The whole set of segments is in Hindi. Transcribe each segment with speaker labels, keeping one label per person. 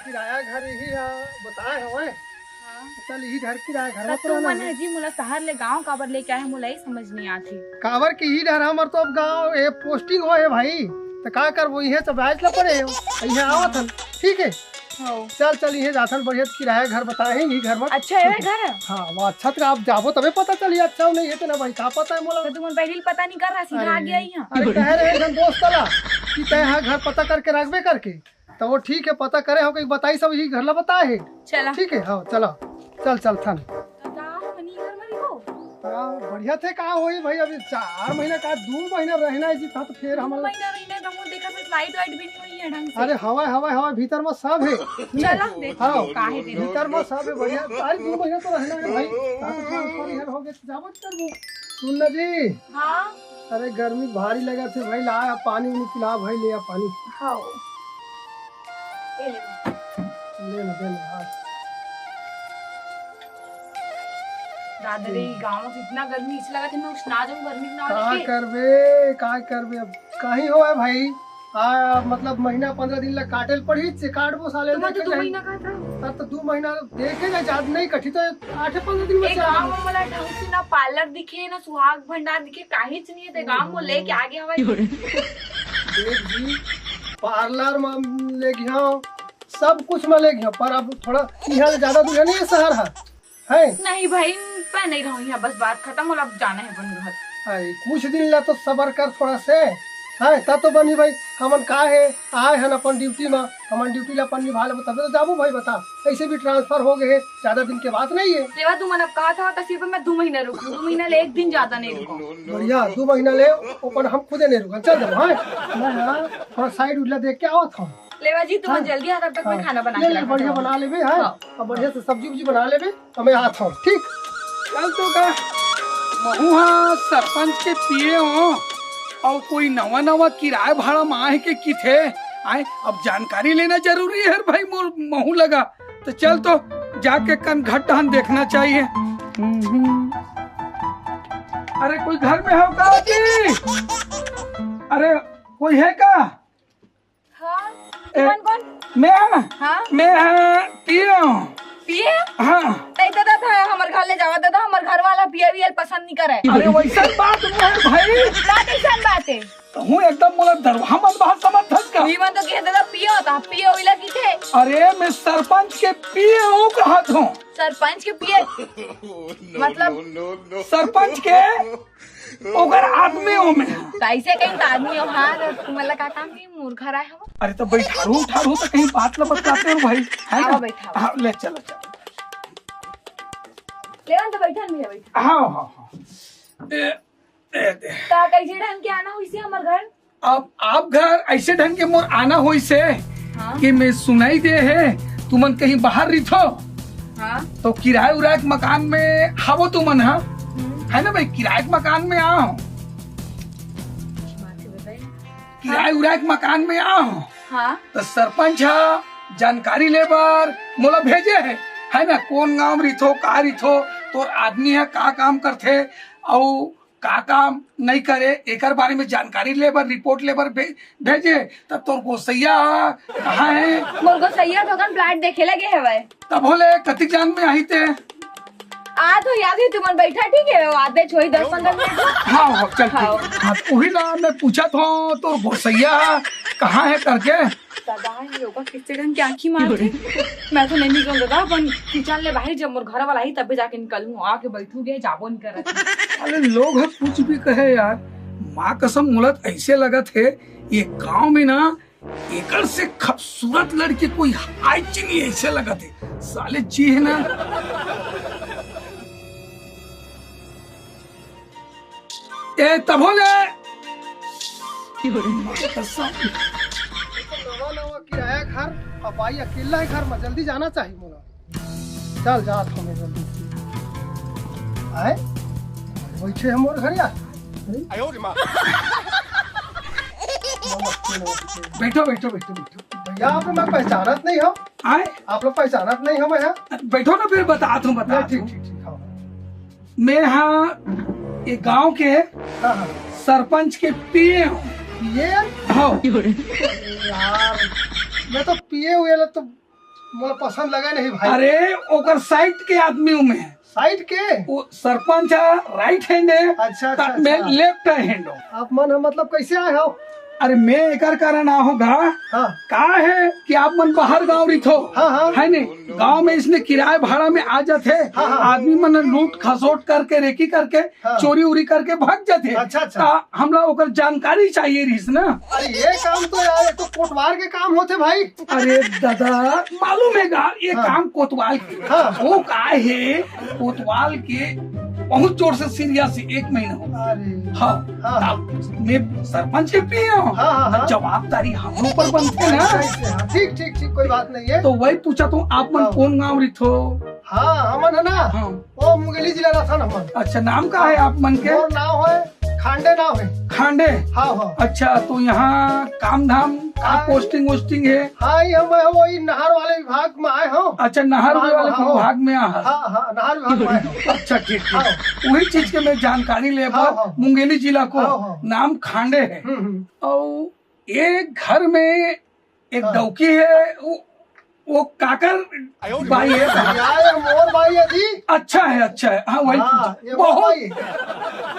Speaker 1: किराया घर यही है बताए हवे। चल यही घर किराया घर में
Speaker 2: तो मन है जी मोला शहर ले गांव काबर ले क्या है मोला ही समझ नहीं आती।
Speaker 1: काबर की ही डर हमर तो अब गांव ए पोस्टिंग होए भाई तो का करबो इहे सब आइज ला पड़े इहे आवत हन ठीक है। चल चल इहे जाथन बढ़िया किराया घर बताए ही घर में।
Speaker 2: अच्छा है घर।
Speaker 1: हाँ वो अच्छा तो आप जाबो तबे पता चली अच्छा नहीं है तो ना भाई का पता है मोला
Speaker 2: तो तुम पहले पता नहीं कर रहा सीधा आ गया यहाँ।
Speaker 1: अरे कह रहे हैं दोस्त तला कि तय घर पता करके रखबे करके तो वो ठीक है पता करे हो कहीं बताई सब यही घर ला बताए है।
Speaker 2: चला
Speaker 1: ठीक है हाँ चलो चल चल थन बढ़िया थे कहा होई भाई अभी 4 महीना का 2 महीना रहना है जी था तो फिर हम
Speaker 2: महीना रहना तो मुझे देखा फिर लाइट वाइट भी नहीं हुई है ढंग से।
Speaker 1: अरे हवा हवा हवा भीतर में सब है।
Speaker 2: चलो देखो काहे दिन
Speaker 1: भीतर में सब है बढ़िया सारी 2 महीना तो रहना है भाई ट्रांसफर इधर हो गए जाबो करबो सुन ना जी।
Speaker 2: हां
Speaker 1: अरे गर्मी भारी लगा थे भाई ला पानी नहीं पिला भाई ले आ पानी।
Speaker 2: हां ले
Speaker 1: ले दे हां
Speaker 2: दादरी गांव में इतना गर्मी इस लगा थे मैं उष्णा जाऊं गर्मी ना
Speaker 1: का करबे अब कहीं हो है भाई मतलब महीना 15 दिन लग काटेल पड़ी से काटबो साले
Speaker 2: तो 2 महीना का था
Speaker 1: तब तो 2 महीना देखे जा ज्यादा नहीं कठी तो 8-15 दिन में
Speaker 2: गांव में मला ढंग से ना पार्लर दिखे ना सुहाग भंडार दिखे काहीच नहीं है गांव में लेके आगे हवा
Speaker 1: देख जी पार्लर में ले गया सब कुछ में ले गया पर अब थोड़ा यहाँ ज्यादा दूर नहीं है शहर है
Speaker 2: नहीं भाई मैं नहीं रहूँ यहाँ बस बात खत्म और अब जाना है अपन घर।
Speaker 1: कुछ दिन ला तो सबर कर थोड़ा से है तब तो बनी भाई हमन का है आए हैं अपन ड्यूटी में हमन ड्यूटी ला अपन निभा लेबो तबे तो जाबो भाई बता ऐसे भी ट्रांसफर हो गए ज्यादा दिन के बात नहीं है।
Speaker 2: लेवा तू मन अब कहा था तो सिर्फ मैं 2 महीना रुकूं 2 महीना ले 1 दिन ज्यादा नहीं रुकूं।
Speaker 1: बढ़िया 2 महीना ले ऊपर हम खुदे नहीं रुका चल जाओ हां मैं थोड़ा साइड उठला देख के आवत हूं।
Speaker 2: लेवा जी तुम जल्दी आ तब तक मैं खाना बना के रखता हूं।
Speaker 1: बढ़िया बना लेबे है और बढ़िया से सब्जी उब्जी बना लेबे तो मैं आता हूं ठीक।
Speaker 3: चल तो का महुआ सरपंच के पिए हो और कोई नवा नवा किराया भाड़ा माहे के की थे आए अब जानकारी लेना जरूरी है भाई मोर महू लगा तो चल तो जाके कन घट्टान देखना चाहिए। अरे कोई घर में हो का जी? अरे कोई है का?
Speaker 2: हाँ कौन
Speaker 3: मैं
Speaker 2: पिए
Speaker 3: हाँ
Speaker 2: नहीं दादा था हमारे घर ले जावा दादा हमारे घर वाला पिए भी पसंद नहीं करे।
Speaker 3: अरे वैसा बात है भाई
Speaker 2: ना कैसा बात है
Speaker 3: हूँ एकदम मोला दरवाहा मत बात समर्थन का
Speaker 2: मी मन तो कह दादा पियो था पियो विला की थे।
Speaker 3: अरे मैं सरपंच के पिए हूँ कहा हूँ
Speaker 2: सरपंच के पिए मतलब
Speaker 3: सरपंच के ओकर आदमी हो मैं
Speaker 2: कैसे कहीं आदमी हो हाँ तुम्हारा का काम नहीं मूर्खा रहा है।
Speaker 3: अरे तो बैठारू उठारू तो कहीं बात न बताते हो भाई है ना
Speaker 2: बैठा
Speaker 3: हाँ ले चलो चलो
Speaker 2: लेवन तो बैठा नहीं है बैठा
Speaker 3: हाँ हाँ हाँ
Speaker 2: का कैसे ढंग के आना हुई से हमारे घर
Speaker 3: अब आप घर ऐसे ढंग के मोर आना हुई से
Speaker 2: हाँ?
Speaker 3: कि मैं सुनाई दे है तुमन कहीं बाहर रही थो
Speaker 2: हाँ?
Speaker 3: तो किराए उराए के मकान में हावो तुमन हाँ है ना भाई किराए के मकान में आओ किराए उराए के मकान में आओ
Speaker 2: हाँ?
Speaker 3: तो सरपंच जानकारी लेबर मोला भेजे है ना कौन गांव रिथो का रिथो तोर आदमी है का काम करथे और का काम नहीं करे एकर बारे में जानकारी लेबर रिपोर्ट लेबर भेजे तब तोर गोसैया कहाँ है
Speaker 2: मोर गोसैया तो कन प्लाट देखे लगे है भाई
Speaker 3: तब बोले कति जान में आई थे
Speaker 2: आ तो याद है तुमन बैठा ठीक है आधे छोड़ी 10-15 मिनट
Speaker 3: हाँ हाँ चल हाँ वही ना मैं पूछा था तो गोसैया कहाँ है करके
Speaker 2: दादा योगा किससे ढंग की आँखी मारते मैं तो नहीं निकल दादा अपन किचन ले बाहर जब मोर घर वाला ही तब जाके निकलूं आके बैठूंगे जाबो नहीं कर।
Speaker 3: अरे लोग है कुछ भी कहे यार माँ कसम मुलत ऐसे लगा थे ये गांव में ना एकड़ से खूबसूरत लड़की कोई हाई नहीं ऐसे लगा थे साले जी है ना ए तब बोले
Speaker 1: नवा किराया घर अब भाई अकेला है घर में जल्दी जाना चाहिए मोला चल जा तो मैं जल्दी आए बैठे हम और घर यार
Speaker 3: बैठो बैठो बैठो बैठो
Speaker 1: भैया आप मैं पहचानत नहीं हो
Speaker 3: आए
Speaker 1: आप लोग पहचानत नहीं हो मैं
Speaker 3: बैठो ना फिर बता दूं बता
Speaker 1: ठीक ठीक ठीक हाँ
Speaker 3: मैं यहाँ ये गांव के
Speaker 1: हाँ
Speaker 3: सरपंच के पिए हूँ
Speaker 1: ये
Speaker 3: हाँ
Speaker 1: यार मैं तो पिए हुए तो मोला पसंद लगा नहीं भाई।
Speaker 3: अरे ओकर साइड के आदमी में है,
Speaker 1: साइड के
Speaker 3: वो सरपंच राइट हैंड है,
Speaker 1: अच्छा अच्छा
Speaker 3: मैं
Speaker 1: अच्छा।
Speaker 3: लेफ्ट हैंड हूँ।
Speaker 1: आप मन मतलब कैसे आए हो?
Speaker 3: अरे मैं एकर कारण होगा
Speaker 1: हाँ
Speaker 3: का है कि आप मन बाहर गाँव रही थो,
Speaker 1: हाँ हाँ
Speaker 3: है नहीं गांव में इसने किराए भाड़ा में आ जाते,
Speaker 1: हाँ, हाँ।
Speaker 3: आदमी मन लूट खसोट करके रेकी करके
Speaker 1: हाँ।
Speaker 3: चोरी उरी करके भाग जाते।
Speaker 1: अच्छा, अच्छा।
Speaker 3: ता हमला ओकर जानकारी चाहिए रहीस ना।
Speaker 1: अरे ये काम तो यार, ये तो कोटवार के काम होते भाई।
Speaker 3: अरे दादा मालूम है गा ये
Speaker 1: हाँ।
Speaker 3: काम कोतवाल के,
Speaker 1: हाँ।
Speaker 3: वो का है कोतवाल के बहुत जोर से सीरियस 1 महीना हो।
Speaker 1: अरे
Speaker 3: हाँ
Speaker 1: हाँ।
Speaker 3: ता मैं सरपंच के पिए हूँ,
Speaker 1: हाँ, हाँ, हाँ।
Speaker 3: जवाबदारी हम ऊपर बनते ना।
Speaker 1: कैसे? हाँ, ठीक ठीक ठीक, कोई बात नहीं है।
Speaker 3: तो वही पूछा तू आप मन
Speaker 1: हाँ।
Speaker 3: कौन गाँव रही थो?
Speaker 1: हाँ हमन है ना,
Speaker 3: हाँ।
Speaker 1: वो मुंगेली जिला रहा था हमन।
Speaker 3: अच्छा नाम का है आप मन के?
Speaker 1: और नाव है खांडे, नाव है।
Speaker 3: खांडे।
Speaker 1: हाँ हाँ
Speaker 3: अच्छा तो यहाँ काम धाम का
Speaker 1: हाँ।
Speaker 3: पोस्टिंग वोस्टिंग है?
Speaker 1: हाँ ये हम वही नहर वाले विभाग में आए हो।
Speaker 3: अच्छा नहर
Speaker 1: हाँ,
Speaker 3: वाले
Speaker 1: हाँ,
Speaker 3: विभाग में आ।
Speaker 1: हाँ हाँ नहर विभाग में आए हो।
Speaker 3: अच्छा ठीक
Speaker 1: हाँ।
Speaker 3: ठीक, वही चीज के मैं जानकारी ले
Speaker 1: हाँ, हाँ।
Speaker 3: मुंगेली जिला को
Speaker 1: हाँ, हाँ।
Speaker 3: नाम खांडे है। और एक घर में एक
Speaker 1: हाँ।
Speaker 3: डौकी है, वो काकर भाई है।
Speaker 1: ये मोर भाई है जी।
Speaker 3: अच्छा है हाँ वही
Speaker 1: हाँ, ये
Speaker 3: पूछा।
Speaker 1: मोर
Speaker 3: बहुत
Speaker 1: भाई है।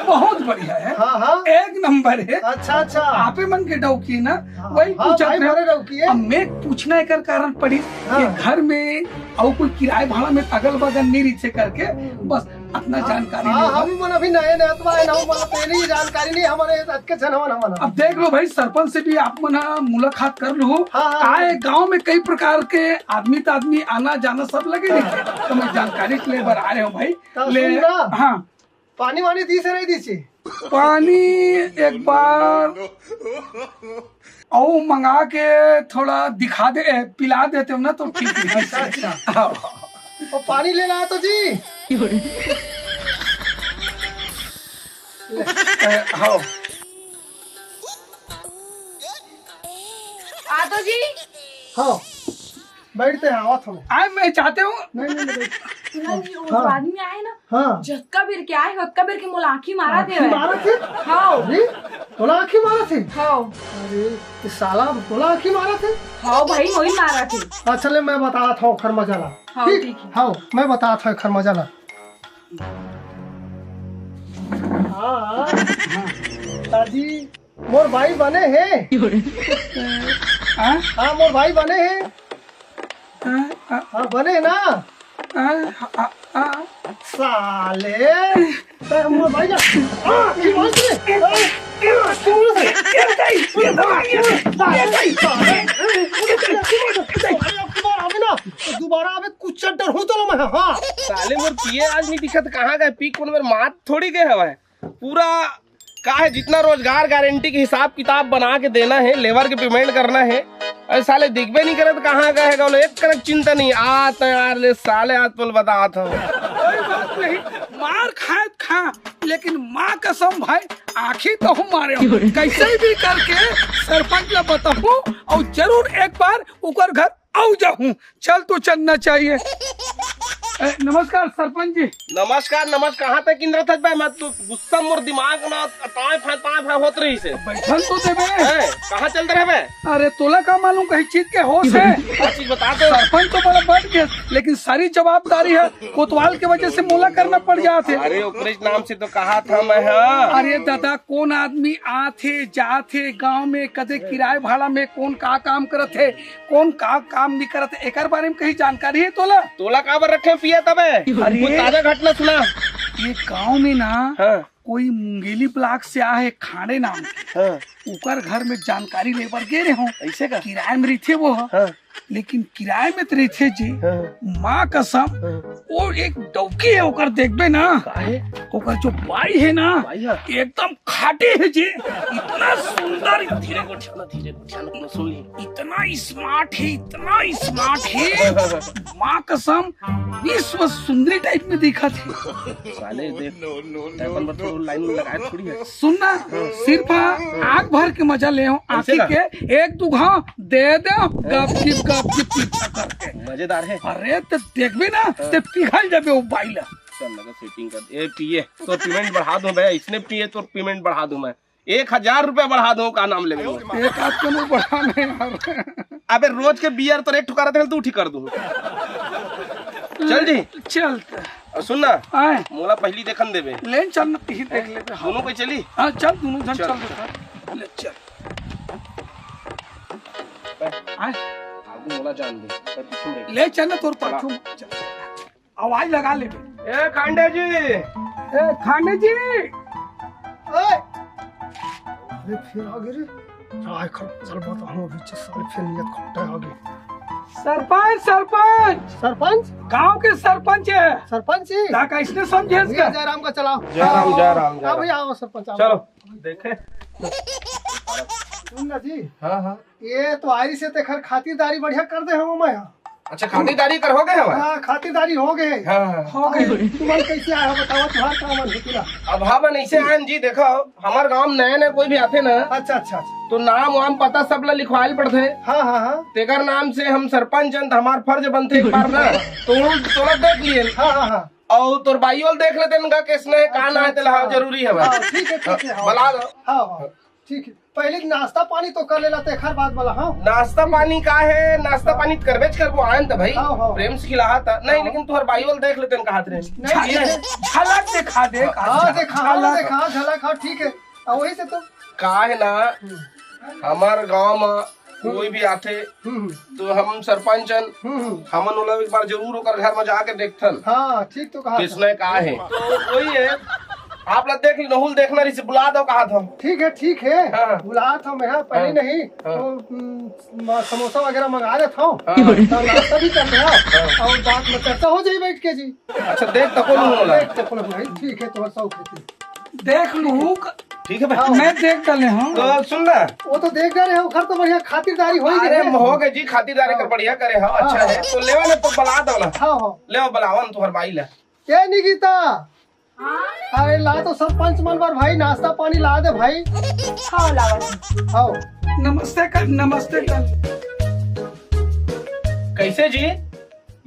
Speaker 3: बहुत बढ़िया है,
Speaker 1: हाँ हाँ
Speaker 3: 1 नंबर है।
Speaker 1: अच्छा अच्छा।
Speaker 3: आपे मन के डौकी ना
Speaker 1: हाँ,
Speaker 3: वही
Speaker 1: हाँ,
Speaker 3: पूछा
Speaker 1: भाई
Speaker 3: था।
Speaker 1: बड़े डौकी है।
Speaker 3: अब मैं पूछना एक कारण पड़ी
Speaker 1: हाँ।
Speaker 3: कि घर में और कोई किराए भाड़ा में अगल बगल नहीं रही करके बस अपना जानकारी
Speaker 1: हाँ
Speaker 3: लेगा।
Speaker 1: हम मन अभी नए नए तो आए ना, मतलब पहले ही जानकारी नहीं हमारे अच्छे छन हमन।
Speaker 3: अब देख लो भाई सरपंच से भी आप मन मुलाकात कर लो।
Speaker 1: हाँ, हाँ,
Speaker 3: काय गांव में कई प्रकार के आदमी आना जाना सब लगे नहीं तो मैं जानकारी ले बर आ रहे हूँ भाई।
Speaker 1: तो
Speaker 3: ले
Speaker 1: सुन ना।
Speaker 3: हाँ
Speaker 1: पानी वानी दी से नहीं दी से?
Speaker 3: पानी एक बार और मंगा के थोड़ा दिखा दे पिला देते हो ना तो ठीक है।
Speaker 1: अच्छा।
Speaker 3: हाँ।
Speaker 1: और पानी लेना है तो जी।
Speaker 3: हाँ
Speaker 2: आ तो जी।
Speaker 1: हाँ बैठते हैं, आवत हमें।
Speaker 3: आज मैं चाहते हूँ
Speaker 1: नहीं नहीं नहीं।
Speaker 2: सुना जी, वो
Speaker 1: हाँ।
Speaker 2: जो आदमी आए ना,
Speaker 1: हाँ
Speaker 2: झटका बेर के आए, हक्का बेर के मोला आँखी मारा थे।
Speaker 1: आँखी मारा थे?
Speaker 2: हाँ
Speaker 1: अरे तोला आँखी मारा थे?
Speaker 2: हाँ
Speaker 1: अरे ये साला तोला आँखी मारा थे?
Speaker 2: हाँ भाई वही मारा थे।
Speaker 1: अच्छा ले मैं बता था खर मजाला।
Speaker 2: हाँ, ठीक है।
Speaker 1: हाँ मैं बता था खर मजाला। हाँ दादी मोर भाई बने हैं।
Speaker 3: हाँ?
Speaker 1: हाँ मोर भाई बने हैं।
Speaker 3: हाँ?
Speaker 1: हाँ बने ना साले। तो मोर भाई जा की बात दोबारा अबे कुछ डर हो तो मैं। हाँ
Speaker 4: साले मोर पिए आज नहीं दिखत कहाँ गए पी कौन मेरे मात थोड़ी गए हवा है पूरा का है जितना रोजगार गारंटी के हिसाब किताब बना के देना है लेबर के पेमेंट करना है अरे साले दिखबे नहीं करे तो कहाँ गए है बोले एक कनक चिंता नहीं आता यार ले साले आज पल बता था
Speaker 3: कोई बात नहीं मार खाए खा लेकिन माँ कसम भाई आखिर तो हम मारे हो कैसे भी करके सरपंच ला बताऊं और जरूर एक बार ऊपर घर आऊ जाऊं। चल तो चलना चाहिए। नमस्कार सरपंच जी।
Speaker 4: नमस्कार नमस्कार कहाँ तक इंद्र थक भाई मैं तो गुस्सा मोर दिमाग ना ताए फाए होत रही से
Speaker 3: बैठन तो देवे।
Speaker 4: कहाँ चलते रहे बे
Speaker 3: अरे तोला का मालूम कहीं चीज के होश है?
Speaker 4: क्या चीज बता दो
Speaker 3: सरपंच तो बड़ा बढ़ गया लेकिन सारी जवाबदारी है कोतवाल की वजह से मोला करना पड़ जाते।
Speaker 4: अरे ओकरे नाम से तो कहा था मैं हाँ
Speaker 3: अरे दादा कौन आदमी आथे जाथे गांव में कदे किराए भाड़ा में कौन का काम करत है कौन का काम नहीं करत है एक बारे में कहीं जानकारी है तोला?
Speaker 4: तोला काबर रखे पिया तब
Speaker 3: अरे
Speaker 4: कोई ताजा घटना सुना
Speaker 3: ये गांव में ना
Speaker 4: हाँ
Speaker 3: कोई मुंगेली ब्लॉक से आया है खाड़े नाम के,
Speaker 4: हाँ
Speaker 3: ऊपर घर में जानकारी लेकर गे रहे हो
Speaker 4: ऐसे का
Speaker 3: किराए में रहते वो
Speaker 4: हाँ
Speaker 3: लेकिन किराए में तो रहते जी
Speaker 4: हाँ
Speaker 3: माँ कसम वो एक डौकी है ओकर देखबे ना
Speaker 4: काहे
Speaker 3: ओकर जो बाई है ना
Speaker 4: भाई हाँ
Speaker 3: एकदम खाटे है जी इतना सुंदर
Speaker 4: धीरे को ध्यान सुन ली
Speaker 3: इतना स्मार्ट है माँ कसम विश्व सुंदरी टाइप में दिखा थी।
Speaker 4: साले देख अपन पर तो लाइन लगाए थोड़ी है
Speaker 3: सुनना सिर्फ आग भर के मजा ले आखिर
Speaker 4: ऐसे
Speaker 3: के एक दो घाव दे दे गप चिप पीछा करके।
Speaker 4: मजेदार है
Speaker 3: अरे तो देखबे ना ते पिघल जाबे वो बाइला।
Speaker 4: चल लगा सेटिंग कर ए पिए तो पेमेंट बढ़ा दूं भाई इसने पिए तो पेमेंट बढ़ा दूं मैं 1000 रुपया बढ़ा दूं का नाम ले
Speaker 3: एक आध को बढ़ा नहीं यार।
Speaker 4: अबे रोज के बियर तो एक ठुकारा थे तू ठीक कर दूं। चल जी
Speaker 3: चल
Speaker 4: और सुन ना
Speaker 3: आए
Speaker 4: मोला पहली देखन देबे
Speaker 3: ले चल ना पी देख ले
Speaker 4: दोनों कोई चली।
Speaker 3: हाँ चल दोनों जन
Speaker 4: चल।
Speaker 3: चल देखा ले चल आए
Speaker 4: आगू मोला जान दे पर पीछू देख।
Speaker 3: ले चल ना तोर पाछू आवाज लगा ले
Speaker 4: ए खांडे जी
Speaker 3: ए खाने जी
Speaker 1: अरे फिर आ गए रे चाय खा चल बता हम बीच साल फिर नियत खट्टा आ गई।
Speaker 3: सरपंच सरपंच
Speaker 1: सरपंच
Speaker 3: गांव के सरपंच है
Speaker 1: सरपंच जी
Speaker 3: ता कैसने समझे इसका
Speaker 1: जयराम का चलाओ
Speaker 4: जयराम
Speaker 1: हाँ भैया आओ सरपंच आओ।
Speaker 4: चलो देखे।
Speaker 1: सुन ना जी
Speaker 4: हाँ हाँ
Speaker 1: ये तो आयरी से तेखर खातिरदारी बढ़िया कर दे हम मैं
Speaker 4: अच्छा खातिरदारी कर हो गए हवा।
Speaker 1: हाँ खातिरदारी हो गए।
Speaker 4: हाँ
Speaker 3: हो गए
Speaker 1: तुम्हारे कैसे आया हो बताओ तुम्हारा क्या मन होती।
Speaker 4: अब हम ऐसे आयन जी देखो हमारे गांव नए नए कोई भी आते ना
Speaker 1: अच्छा अच्छा
Speaker 4: तो नाम वाम पता सब ला लिखवाइल पड़ते।
Speaker 1: हाँ हाँ हाँ
Speaker 4: तेकर नाम से हम सरपंच हैं तो हमार फर्ज बनते एक बार ना तो तोला देख लिए
Speaker 1: हाँ हाँ हाँ
Speaker 4: और तोर बाइयों देख लेते इनका किसने कहा ना है तेला जरूरी है
Speaker 1: हाँ,
Speaker 4: भाई।
Speaker 1: ठीक है हाँ।
Speaker 4: बला दो।
Speaker 1: हाँ हाँ ठीक है पहले नाश्ता पानी तो कर लेला तेखर बाद वाला। हाँ
Speaker 4: नाश्ता पानी का है नाश्ता पानी करबेज कर वो आयन था भाई
Speaker 1: हाँ, हाँ।
Speaker 4: प्रेम से खिला था नहीं लेकिन तुहर बाइयों देख लेते इनका हाथ रे
Speaker 1: नहीं
Speaker 3: झलक दिखा दे
Speaker 1: हाँ देखा झलक हाँ ठीक है और वही से तो
Speaker 4: का है ना हमार गांव में कोई भी आते तो हम सरपंच हमन ओला एक बार जरूर ओकर घर में जाके देखथन
Speaker 1: हाँ ठीक तो कहा
Speaker 4: किसने कहा है तो वही है आप लोग देख नहुल देखना रही से बुला दो कहा था।
Speaker 1: ठीक है
Speaker 4: हाँ।
Speaker 1: बुला था मैं पहले
Speaker 4: हाँ।
Speaker 1: नहीं
Speaker 4: हाँ।
Speaker 1: तो समोसा वगैरह मंगा देता हूँ तो नाश्ता भी कर रहा और बात में चर्चा हो जाए बैठ के जी।
Speaker 4: अच्छा देख तो कौन होला
Speaker 1: देख तो भाई ठीक है तुम्हारा शौक है
Speaker 3: देख लू
Speaker 4: ठीक है भाई
Speaker 3: मैं देख डाले हूँ
Speaker 4: तो सुन ना
Speaker 1: वो तो देख रहे हो खर तो बढ़िया खातिरदारी हो
Speaker 4: अरे
Speaker 1: गई।
Speaker 4: हो गए जी खातिरदारी कर बढ़िया करे हाँ अच्छा है तो लेवा ने तो बुला दो ना
Speaker 1: हाँ हाँ
Speaker 4: ले बुलावन तुहर भाई ला
Speaker 1: क्या निकिता अरे ला तो सरपंच मन बार भाई नाश्ता पानी ला दे भाई।
Speaker 2: हाँ लावा
Speaker 1: आओ
Speaker 3: नमस्ते कर
Speaker 4: कैसे जी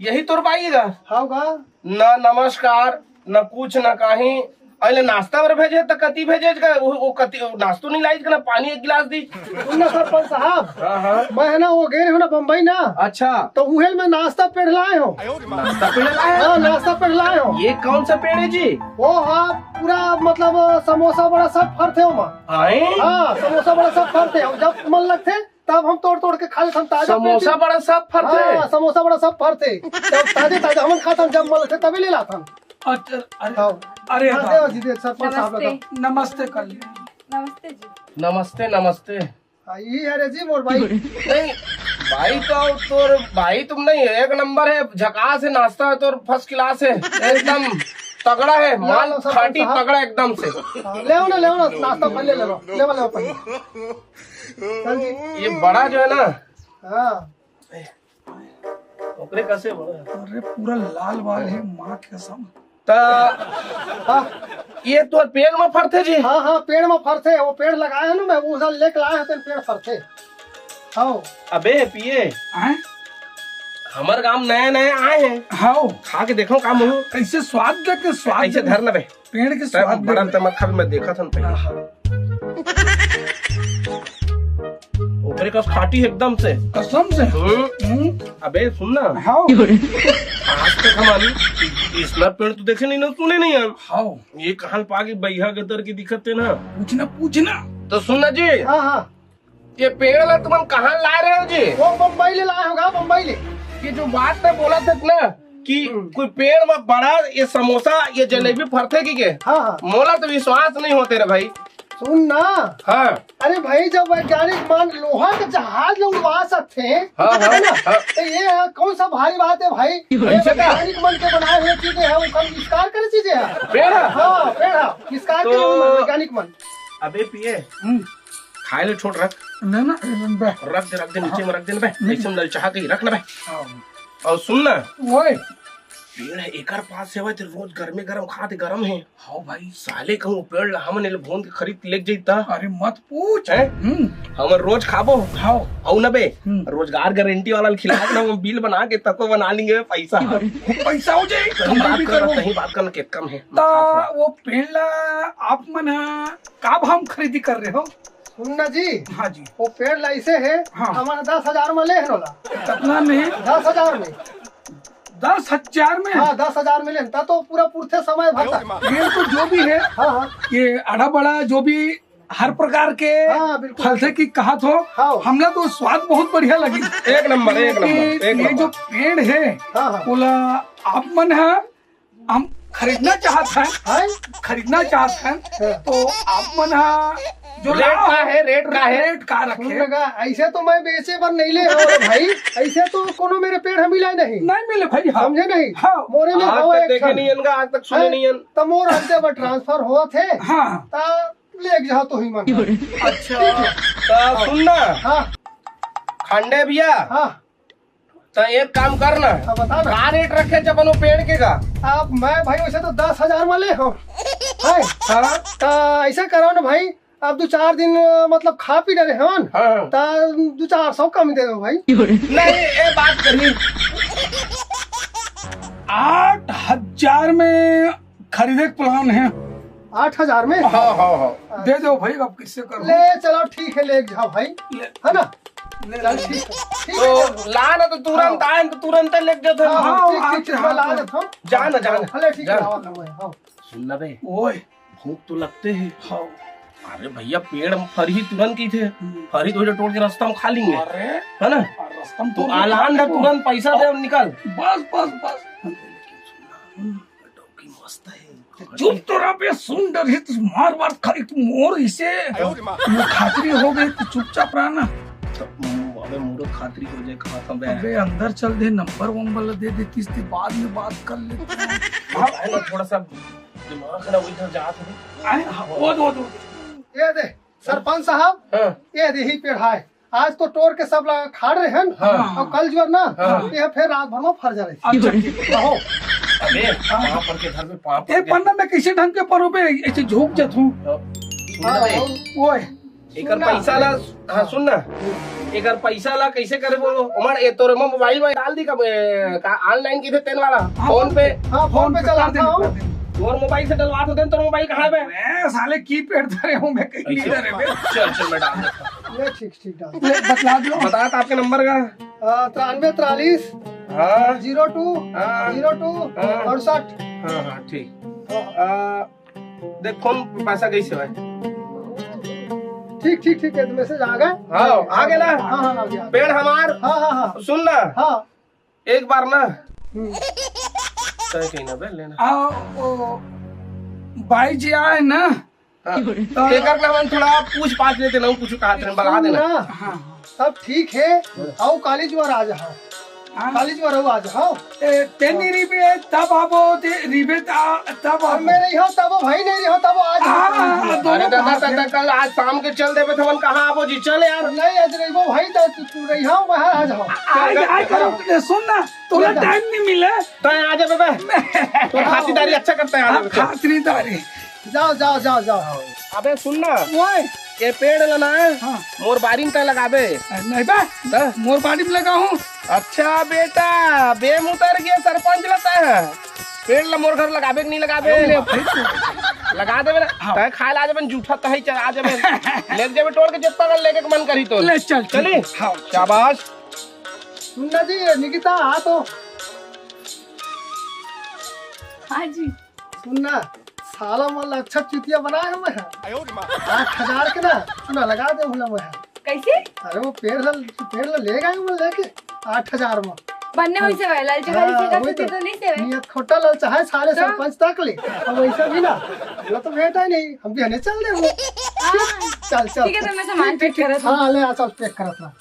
Speaker 4: यही तोर पाइएगा
Speaker 1: हाँ गा
Speaker 4: न नमस्कार न कुछ न कहीं अरे नाश्ता बर भेजे तो कति भेजे वो कति नाश्तो नहीं लाई ना पानी एक गिलास दी।
Speaker 1: सुन ना सरपंच साहब
Speaker 4: हाँ हाँ
Speaker 1: मैं है ना वो गए हो ना बम्बई ना
Speaker 4: अच्छा
Speaker 1: तो उहेल में नाश्ता पेड़ लाए हो।
Speaker 4: नाश्ता पेड़ लाए
Speaker 1: हाँ नाश्ता पेड़ लाए हो।
Speaker 4: ये कौन सा पेड़ है जी
Speaker 1: वो हाँ पूरा मतलब समोसा बड़ा सब फरते हो माँ।
Speaker 4: आए
Speaker 1: हाँ समोसा बड़ा सब फरते हो जब मन लगते तब हम तोड़ तोड़ के खा लेते ताजा
Speaker 4: समोसा बड़ा सब फरते
Speaker 1: हाँ समोसा बड़ा सब फरते जब ताजे हम खाता जब मन लगते तभी ले लाता।
Speaker 3: अरे
Speaker 1: सरपंच साहब
Speaker 2: नमस्ते
Speaker 3: नमस्ते कर ले
Speaker 2: नमस्ते जी
Speaker 4: नमस्ते नमस्ते
Speaker 1: ये है जी मोर भाई
Speaker 4: नहीं भाई तो तोर भाई तुम नहीं है एक नंबर है झकास है नाश्ता है तोर फर्स्ट क्लास है एकदम तगड़ा है माल
Speaker 1: लो सब
Speaker 4: खाटी
Speaker 1: साहब।
Speaker 4: तगड़ा एकदम से
Speaker 1: ले ना नाश्ता पहले ले लो पहले चल जी।
Speaker 4: ये बड़ा जो है ना
Speaker 1: हाँ
Speaker 4: ओकरे कैसे बड़ा
Speaker 3: अरे पूरा लाल बाल है माँ के कसम
Speaker 1: हाँ
Speaker 4: ये तो पेड़ में फरते जी
Speaker 1: हाँ हाँ पेड़ में फरते वो पेड़ लगाए हैं ना मैं वो उधर लेके लाए हैं पेड़ फरते। हाँ
Speaker 4: अबे पिए
Speaker 3: आए
Speaker 4: हमारे गांव नए नए आए हैं
Speaker 3: हाँ
Speaker 4: खा के देखो काम हो
Speaker 3: कैसे स्वाद देख के स्वाद
Speaker 4: ऐसे
Speaker 3: देख-
Speaker 4: धर न बे
Speaker 3: पेड़ के स्वाद
Speaker 4: बड़ा
Speaker 3: देख-
Speaker 4: तमक खा मैं देखा था न पहले ओकरे का खाटी एकदम से
Speaker 3: कसम से
Speaker 4: अबे सुन ना
Speaker 3: हाँ
Speaker 4: आज तक हमारी इसना पेड़ तो देखे नहीं ना सुने नहीं हम
Speaker 3: हाँ
Speaker 4: ये कहां पाके बैहा के दर की दिक्कत है ना
Speaker 3: पूछना
Speaker 4: तो सुनना जी
Speaker 1: हाँ हाँ
Speaker 4: ये पेड़ ला तुम कहाँ ला रहे हो जी
Speaker 1: वो बम्बई ले लाए होगा बम्बई ले।
Speaker 4: ये जो बात मैं बोला था ना कि कोई पेड़ में बड़ा ये समोसा ये जलेबी फरते की के
Speaker 1: हाँ हाँ
Speaker 4: मोला तो विश्वास नहीं होते रे भाई।
Speaker 1: सुन ना
Speaker 4: हाँ
Speaker 1: अरे भाई जब वैज्ञानिक मान लोहा का जहाज लोग उड़वा सकते हैं
Speaker 4: हाँ, हाँ,
Speaker 1: है ना
Speaker 4: हाँ।
Speaker 1: तो ये कौन सा भारी बात है भाई ये
Speaker 4: ऐसे का?
Speaker 1: वैज्ञानिक मन के बनाए हुए चीजें हैं वो कम विस्तार करे चीजें हैं।
Speaker 4: पेड़ है?
Speaker 1: हाँ पेड़ है विस्तार
Speaker 4: तो-
Speaker 1: करे वैज्ञानिक मन।
Speaker 4: अबे पिए खाए ले छोड़ रख
Speaker 3: ना
Speaker 4: रख दे नीचे में रख दे ना बे ऐसे में ललचाह के रख ना बे। और सुन ना
Speaker 3: वो
Speaker 4: पेड़ है एकर पास से तो रोज गर्मे गरम खाते गरम है
Speaker 3: हाँ भाई
Speaker 4: साले कहूँ पेड़ ला हमने भून के खरीद ले जाता
Speaker 3: अरे मत पूछ
Speaker 4: है हम रोज खाबो
Speaker 3: हाँ
Speaker 4: औ न बे रोजगार गारंटी वाला खिला के ना हम बिल बना के तको बना लेंगे पैसा
Speaker 3: पैसा हो जाए
Speaker 4: सही बात करना के कम है
Speaker 3: ता वो पेड़ ला आप मन का हम खरीदी कर रहे हो
Speaker 1: सुनना जी,
Speaker 3: हाँ जी।
Speaker 1: वो पेड़ लाइसे है
Speaker 3: हाँ।
Speaker 1: हमारा 10,000 में ले है रोला।
Speaker 3: कितना में?
Speaker 1: 10,000 में।
Speaker 3: 10,000 में?
Speaker 1: हाँ 10,000 में लेता तो पूरा पूर्थे समय भरता।
Speaker 3: ये तो जो भी है,
Speaker 1: हाँ हाँ
Speaker 3: ये अड़ा बड़ा जो भी हर प्रकार के
Speaker 1: हाँ, बिल्कुल।
Speaker 3: फल से की कहा तो
Speaker 1: हाँ।
Speaker 3: हमने तो स्वाद बहुत बढ़िया लगी।
Speaker 4: एक नंबर एक नंबर एक
Speaker 3: ये जो
Speaker 4: नंबर।
Speaker 3: पेड़ है
Speaker 1: हाँ हाँ
Speaker 3: बोला आप मन है, हम खरीदना चाहते हैं,
Speaker 1: हाँ
Speaker 3: खरीदना चाहते हैं, तो आप मन है जो
Speaker 4: रेट का है, रेट का है।
Speaker 3: रेट का
Speaker 1: सुन
Speaker 3: रखे।
Speaker 1: लगा, ऐसे तो मैं बेचे पर नहीं ले रहा हूँ भाई, ऐसे तो कोनो मेरे पेड़ हम मिला नहीं,
Speaker 3: नहीं मिले भाई। हाँ।
Speaker 1: समझे नहीं।
Speaker 3: हाँ।
Speaker 1: मोरे में
Speaker 4: आज
Speaker 1: हवा
Speaker 4: तक
Speaker 1: एक
Speaker 4: देखे
Speaker 1: ठन।
Speaker 4: नहीं इनका, आज तक सुने नहीं इन।
Speaker 1: तो मोर अंते पर ट्रांसफर हुआ थे,
Speaker 3: हाँ।
Speaker 1: ता ले जाओ तो ही मन।
Speaker 3: अच्छा।
Speaker 4: तो सुनना
Speaker 1: हाँ
Speaker 4: खंडे भैया,
Speaker 1: हाँ
Speaker 4: तो एक काम करना,
Speaker 1: हाँ बता ना।
Speaker 4: का रेट रखे जब वो पेड़ के का?
Speaker 1: अब मैं भाई वैसे तो 10,000 में ले हूँ, है
Speaker 4: हाँ
Speaker 1: तो ऐसा करो ना भाई, अब 2-4 दिन मतलब खा पी रहे हैं
Speaker 4: हाँ।
Speaker 1: तो 200-400 कम दे दो भाई।
Speaker 4: नहीं ये बात करिए,
Speaker 3: 8,000 में खरीदे के प्लान है।
Speaker 1: 8,000 में
Speaker 4: हाँ हाँ हाँ।
Speaker 3: दे दो भाई, अब किससे करो।
Speaker 1: ले चलो ठीक है, ले जाओ भाई, है ना। चल ठीक है, ठीक है।
Speaker 4: तो ला ना तो तुरंत आए तो तुरंत लेके जाते
Speaker 1: हाँ,
Speaker 4: हैं।
Speaker 1: हाँ, ठीक, ठीक, ठीक, मैं ला देता हूँ।
Speaker 4: जाना जाना।
Speaker 1: भले ठीक है,
Speaker 4: जाना।
Speaker 1: लावा दूंगा, हाँ।
Speaker 4: सुनना बे,
Speaker 3: ओए।
Speaker 4: भूख तो लगते है।
Speaker 3: हाँ।
Speaker 4: अरे भैया पेड़ फरी तुरंत की थे, फरी तो तोड़ के रास्ता में खा लेंगे,
Speaker 3: अरे
Speaker 4: है ना।
Speaker 3: रास्ता में
Speaker 4: तो आलान है, तुरंत पैसा दे और निकल।
Speaker 3: बस बस बस।
Speaker 4: मस्त है।
Speaker 3: चुप तो रहा बे, सुन डर है तो मार मार खाई तू मोर इसे वो खातरी हो गई तो चुपचाप रहना।
Speaker 4: तो अबे मोरो खातरी हो जाए, खाता बे।
Speaker 3: अबे अंदर चल दे, नंबर वंबर दे देती इसके बाद में बात कर लेते हैं।
Speaker 4: हाँ है ना, थोड़ा सा दिमाग है ना, उधर जात है।
Speaker 3: आए, हाँ, वो
Speaker 1: ये दे सरपंच साहब,
Speaker 4: हाँ
Speaker 1: ये दे ही पेड़ है, आज तो तोड़ के सब लोग खा रहे हैं
Speaker 4: हाँ।
Speaker 1: और कल जो है ना
Speaker 4: हाँ।
Speaker 1: ये फिर रात भर में फर जा रही।
Speaker 3: अच्छा ठीक है।
Speaker 1: रहो।
Speaker 4: अबे वहाँ पर के घर में पाप
Speaker 3: ए पन्ना में किसी ढंग के परो पे ऐसे झोंक जात हूँ।
Speaker 4: सुनना बे,
Speaker 3: ओए
Speaker 4: एकर पैसा ला, हाँ सुन ना, एकर पैसा ला कैसे करे बोलो उमर, ये तोरे में मोबाइल में डाल दी का ऑनलाइन की थे तेल वाला फोन पे,
Speaker 1: हाँ फोन पे चलाता हूँ।
Speaker 4: और मोबाइल से डलवा तो तोर मोबाइल कहाँ है बे?
Speaker 3: मैं साले की पेड़ धरे हूँ मैं कहीं नहीं धरे बे।
Speaker 4: चल चल मैं डाल देता हूँ।
Speaker 1: ये ठीक ठीक डाल।
Speaker 3: ले, बतला दो।
Speaker 4: बता था आपके नंबर का।
Speaker 1: 93 43
Speaker 4: हाँ
Speaker 1: 02
Speaker 4: हाँ
Speaker 1: 02
Speaker 4: हाँ।
Speaker 1: 68।
Speaker 4: हाँ हाँ ठीक। देख फोन पे पैसा कैसे है?
Speaker 1: ठीक ठीक ठीक है, तो मैसेज आ गए।
Speaker 4: हाँ आ गया ना।
Speaker 1: हाँ हाँ आ गया।
Speaker 4: पेड़ हमार,
Speaker 1: हाँ हाँ हाँ
Speaker 4: सुन ना
Speaker 1: हाँ।
Speaker 4: एक बार ना
Speaker 1: हम्म।
Speaker 4: तय कहीं ना बे लेना।
Speaker 3: भाई जी आए ना।
Speaker 4: हाँ। एकर ना हम थोड़ा पूछ पाछ लेते ना, कुछ कहा थे बढ़ा देना।
Speaker 1: ना,
Speaker 3: हाँ
Speaker 1: सब ठीक है। आओ कॉलेज वार आ जाओ,
Speaker 3: हाँ।
Speaker 1: कॉलेज वार आ जाओ।
Speaker 3: तेनी रिबे तब आबो ते रिबे तब
Speaker 1: अब
Speaker 3: आबो।
Speaker 1: मैं नहीं हो तब भाई नहीं हो तब आज
Speaker 3: हाँ,
Speaker 1: हो।
Speaker 3: दोनों
Speaker 4: अरे दादा
Speaker 3: बात है।
Speaker 4: दादा कल आज शाम के चल देवे थवन कहाँ आपो जी, चल यार।
Speaker 1: नहीं आज नहीं वो भाई तो तू नहीं हो वहाँ आ जाओ।
Speaker 3: आए करो तो सुन ना, तुला टाइम नहीं मिले।
Speaker 4: तो आ जा बे, तो खातिरदारी अच्छा करता है आ जा।
Speaker 3: खातिरदारी।
Speaker 1: जाओ जाओ जाओ जाओ।
Speaker 4: अबे सुन ना,
Speaker 3: ओए
Speaker 4: ये पेड़ लेना है
Speaker 3: हाँ।
Speaker 4: मोर बारी में तय लगाबे।
Speaker 3: नहीं बे,
Speaker 4: हाँ।
Speaker 3: मोर बाड़ी में लगा हूँ।
Speaker 4: अच्छा बेटा, बेम उतर गया, सरपंच लगता है। पेड़ ला मोर घर लगाबे कि नहीं लगाबे? लगा देबे ना। तय खाए ला जाबे जूठा तही आ जाबे, ले जाबे तोड़ के जितना कर लेके मन करी तो
Speaker 3: ले चल
Speaker 4: चली।
Speaker 3: हाँ
Speaker 4: शाबाश।
Speaker 1: सुनना जी निकिता आ तो
Speaker 2: हाँ जी।
Speaker 1: सुनना, साला मन अच्छा चुतिया बनाए हुए हैं 8,000 के ना, सुना लगा दे हुला में।
Speaker 2: कैसे
Speaker 1: अरे वो पेड़ ले गए वो लेके 8,000 में।
Speaker 2: बनने वही से भाई लाल
Speaker 1: हाँ,
Speaker 2: चुकारी से
Speaker 1: वही
Speaker 2: करते तो नहीं से भाई।
Speaker 1: नियत खोटा लल चाहे साले सरपंच तक ले, अब वैसा भी ना वो तो बेटा ही नहीं, हम भी हने चल दे वो।
Speaker 2: हाँ,
Speaker 1: चल चल
Speaker 2: ठीक है तो मैं सामान पैक कर रहा था।
Speaker 1: हाँ ले आ चल पैक करत ना।